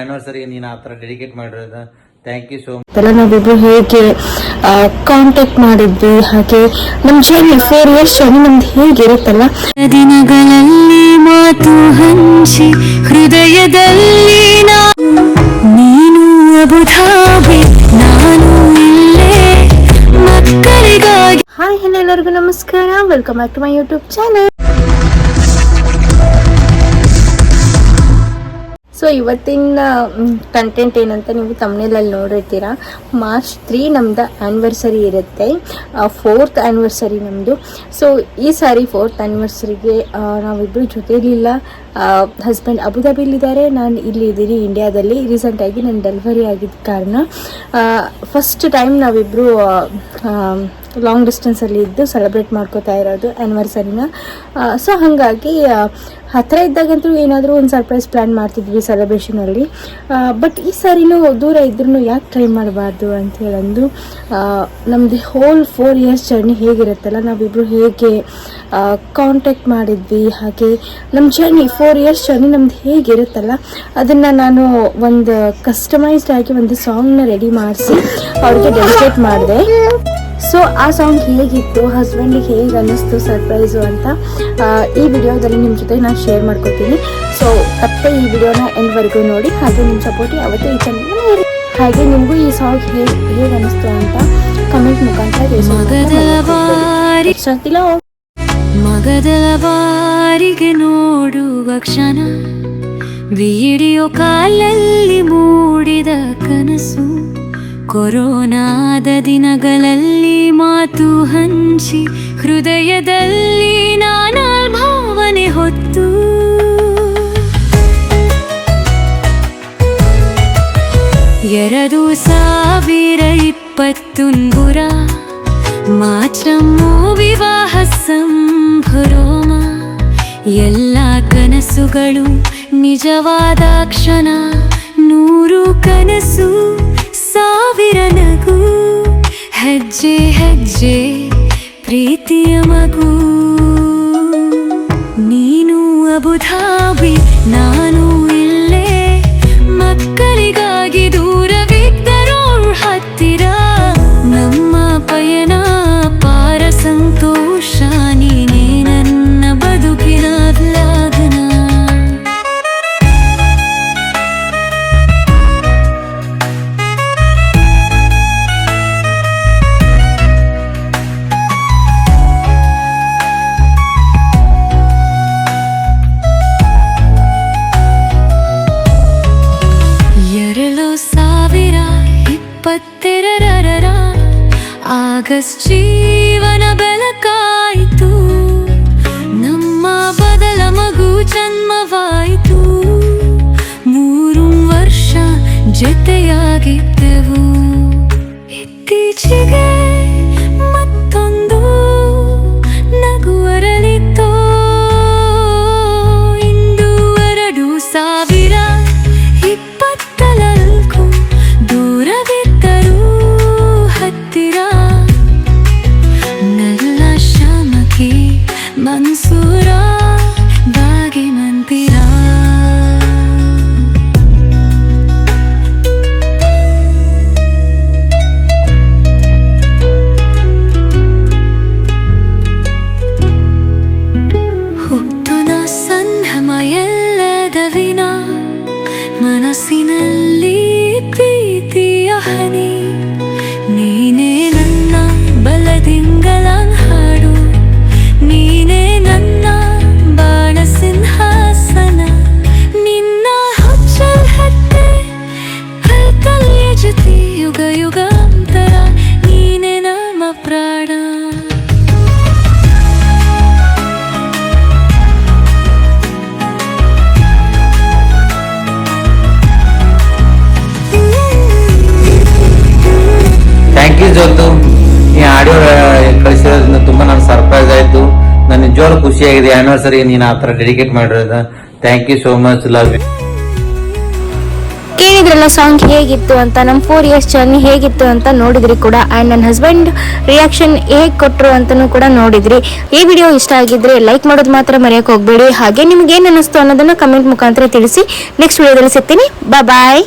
ಆನಿವರ್ಸರಿಗೆ ನೀನು ಆ ಥರ ಡೆಡಿಕೇಟ್ ಮಾಡಿರೋದು ಥ್ಯಾಂಕ್ ಯು ಸೋ ಮಚ್. ನಾವಿಬ್ರು ಹೇಗೆ ಕಾಂಟ್ಯಾಕ್ಟ್ ಮಾಡಿದ್ವಿ, ಹಾಗೆ ನಮ್ಮ ಜರ್ನಿ 4 years ಜರ್ನಿ ನಮ್ದು ಹೇಗಿರುತ್ತಲ್ಲ, ದಿನಗಳಲ್ಲಿ ಮಾತು ಹಂಚಿ ಹೃದಯದಲ್ಲಿ ನೀನು ಅಬುಧಾಬಿ ನಾನು ಇಲ್ಲೇ ಮಕ್ಕಳಿಗಾಗಿ. ಹಾಯ್ ಹಲೋ ಎಲ್ಲರಿಗೂ ನಮಸ್ಕಾರ, welcome back to my YouTube channel. So ಇವತ್ತಿನ ಕಂಟೆಂಟ್ ಏನಂತ ನೀವು ತಮ್ಮನೇಲಲ್ಲಿ ನೋಡಿರ್ತೀರಾ. March 3 ನಮ್ದು ಆ್ಯನಿವರ್ಸರಿ ಇರುತ್ತೆ, 4th ಆ್ಯನಿವರ್ಸರಿ ನಮ್ಮದು. ಸೊ ಈ ಸಾರಿ 4th ಆ್ಯನಿವರ್ಸರಿಗೆ ನಾವಿಬ್ಬರು ಜೊತೆಲಿಲ್ಲ. ಹಸ್ಬೆಂಡ್ ಅಬುಧಾಬಿಲಿದ್ದಾರೆ, ನಾನು ಇಲ್ಲಿದ್ದೀನಿ ಇಂಡಿಯಾದಲ್ಲಿ. ರೀಸೆಂಟಾಗಿ ನನ್ನ ಡೆಲಿವರಿ ಆಗಿದ್ದ ಕಾರಣ ಫಸ್ಟ್ ಟೈಮ್ ನಾವಿಬ್ಬರು ಲಾಂಗ್ ಡಿಸ್ಟೆನ್ಸಲ್ಲಿ ಇದ್ದು ಸೆಲೆಬ್ರೇಟ್ ಮಾಡ್ಕೋತಾ ಇರೋದು ಆ್ಯನಿವರ್ಸರಿನ. ಸೊ ಹಾಗಾಗಿ ಹತ್ತಿರ ಇದ್ದಾಗಂತೂ ಏನಾದರೂ ಒಂದು ಸರ್ಪ್ರೈಸ್ ಪ್ಲ್ಯಾನ್ ಮಾಡ್ತಿದ್ವಿ ಸೆಲೆಬ್ರೇಷನಲ್ಲಿ. ಬಟ್ ಈ ಸಾರಿನೂ ದೂರ ಇದ್ರೂ ಯಾಕೆ ಟ್ರೈ ಮಾಡಬಾರ್ದು ಅಂತ ಹೇಳಂದು ನಮ್ಮದು ಹೋಲ್ 4 years ಜರ್ನಿ ಹೇಗಿರುತ್ತಲ್ಲ, ನಾವಿಬ್ಬರು ಹೇಗೆ ಕಾಂಟ್ಯಾಕ್ಟ್ ಮಾಡಿದ್ವಿ, ಹಾಗೆ ನಮ್ಮ ಜರ್ನಿ 4 years ಜರ್ನಿ ನಮ್ದು ಹೇಗಿರುತ್ತಲ್ಲ ಅದನ್ನು ನಾನು ಒಂದು ಕಸ್ಟಮೈಸ್ಡ್ ಆಗಿ ಒಂದು ಸಾಂಗ್ನ ರೆಡಿ ಮಾಡಿಸಿ ಅವ್ರಿಗೆ ಡೆಡಿಕೇಟ್ ಮಾಡಿದೆ. ಸೊ ಆ ಸಾಂಗ್ ಹೇಗಿತ್ತು, ಹಸ್ಬೆಂಡಿಗೆ ಹೇಗೆ ಅನ್ನಿಸ್ತು ಸರ್ಪ್ರೈಸು ಅಂತ ಈ ವಿಡಿಯೋದಲ್ಲಿ ನಿಮ್ಮ ಜೊತೆ ನಾನು ಶೇರ್ ಮಾಡ್ಕೊತೀನಿ. ಸೊ ತಪ್ಪದೆ ಈ ವಿಡಿಯೋನ ಎಂಡ್ವರೆಗೂ ನೋಡಿ, ಹಾಗೆ ನಿಮ್ಮ ಸಪೋರ್ಟ್ ಯಾವತ್ತೂ ಈ ಚಾನಲ್, ಹಾಗೆ ನಿಮಗೂ ಈ ಸಾಂಗ್ ಹೇಗೆ ಅನ್ನಿಸ್ತು ಅಂತ ಕಮೆಂಟ್ ಮುಖಾಂತರ ಮಗದಲ ಬಾರಿಗೆ ನೋಡುವ ಕ್ಷಣ, ವಿಡಿಯೋ ಕಾಲಲ್ಲಿ ಮೂಡಿದ ಕನಸು, ಕೊರೋನಾದ ದಿನಗಳಲ್ಲಿ ಮಾತು ಹಂಚಿ ಹೃದಯದಲ್ಲಿ ನಾನಾ ಭಾವನೆ ಹೊತ್ತು, 2023 ಮಾಚಮ್ಮು ವಿವಾಹ ಸಂಭ್ರಮ, ಎಲ್ಲ ಕನಸುಗಳು ನಿಜವಾದ ಕ್ಷಣ, 100 ಕನಸು 1000 ನಗು, ಹೆಜ್ಜೆ ಹೆಜ್ಜೆ ಪ್ರೀತಿಯ ಮಗು, ನೀನು ಅಬುಧಾಬಿ ನಾನು ಇಲ್ಲೇ ಮಕ್ಕಳಿಗಾಗಿ ದೂರವಿದ್ದರೂ ಹತ್ತಿರ, ನಮ್ಮ ಪಯಣ ಪಾರ ಸಂತೋಷ, ನೀನೇ ನನ್ನ ಬದುಕಿನ ಲಾಗನ. ಆಗಸ್ಟ್ ಜೀವನ ಬೆಳಕಾಯಿತು, ನಮ್ಮ ಬದಲ ಮಗು ಜನ್ಮವಾಯಿತು, 3 ವರ್ಷ ಜೊತೆಯಾಗಿದ್ದೆವು, ಇತ್ತೀಚೆಗೆ ಮತ್ತೊಂದು ನಗು ಅರಳಿತೋ, ಇಂದು 2024 ದೂರವಿದ್ದರೂ ಹತ್ತಿರ, ನಲ್ಲ ಶಮಕಿ ಮನ್ಸೂರ ಬಾಗಿ ಮಂದಿರ. ಹುಟ್ಟುನ ಸಂಭ್ರಮ ಎಲ್ಲದ ವಿನ, ಮನಸ್ಸಿನಲ್ಲಿ ಪ್ರೀತಿಯ ಹನಿ, ನೀನೇ ನನ್ನ ಬಲದಿಂಗಲ ಹಾಡು, ನೀನೇ ನನ್ನ ಬಾಣ ಸಿಂಹಾಸನ, ನಿನ್ನ ಹೊಚ್ಚಲ್ ಹತ್ತೆ ಕಲ್ಕಲ್ಯ ಜೊತೆ ಯುಗ ಯುಗಾಂತರ, ನೀನೇ ನಮ್ಮ ಪ್ರಾಣ. ಥ್ಯಾಂಕ್ ಯು ಜ್ಯೋತು, ಈ ಆಡಿಯೋ ಕಳಿಸಿರೋದ್ರಿಂದ ತುಂಬ ನನಗೆ ಸರ್ಪ್ರೈಸ್ ಆಯಿತು. ನಾನು ನಿಜವಾಗ್ಲೂ ಖುಷಿಯಾಗಿದೆ ಆನಿವರ್ಸರಿಗೆ ನೀನು ಆ ಥರ ಡೆಡಿಕೇಟ್ ಮಾಡಿರೋದು thank you so much, love you. ಏನಿದ್ರಲ್ಲ ಲವ್ ಸಾಂಗ್ ಹೇಗಿತ್ತು ಅಂತ, ನಮ್ಮ 4 years ಜರ್ನಿ ಹೇಗಿತ್ತು ಅಂತ ನೋಡಿದ್ರಿ ಕೂಡ. ಆ್ಯಂಡ್ ನನ್ನ ಹಸ್ಬೆಂಡ್ ರಿಯಾಕ್ಷನ್ ಹೇಗೆ ಕೊಟ್ಟರು ಅಂತಲೂ ಕೂಡ ನೋಡಿದ್ರಿ. ಈ ವಿಡಿಯೋ ಇಷ್ಟ ಆಗಿದ್ರೆ ಲೈಕ್ ಮಾಡೋದು ಮಾತ್ರ ಮರೆಯೋಕೆ ಹೋಗಬೇಡಿ. ಹಾಗೆ ನಿಮ್ಗೆ ಏನು ಅನ್ನಿಸ್ತು ಅನ್ನೋದನ್ನು ಕಮೆಂಟ್ ಮುಖಾಂತರ ತಿಳಿಸಿ. ನೆಕ್ಸ್ಟ್ ವಿಡಿಯೋದಲ್ಲಿ ಸಿಗ್ತೀನಿ. ಬಾಯ್.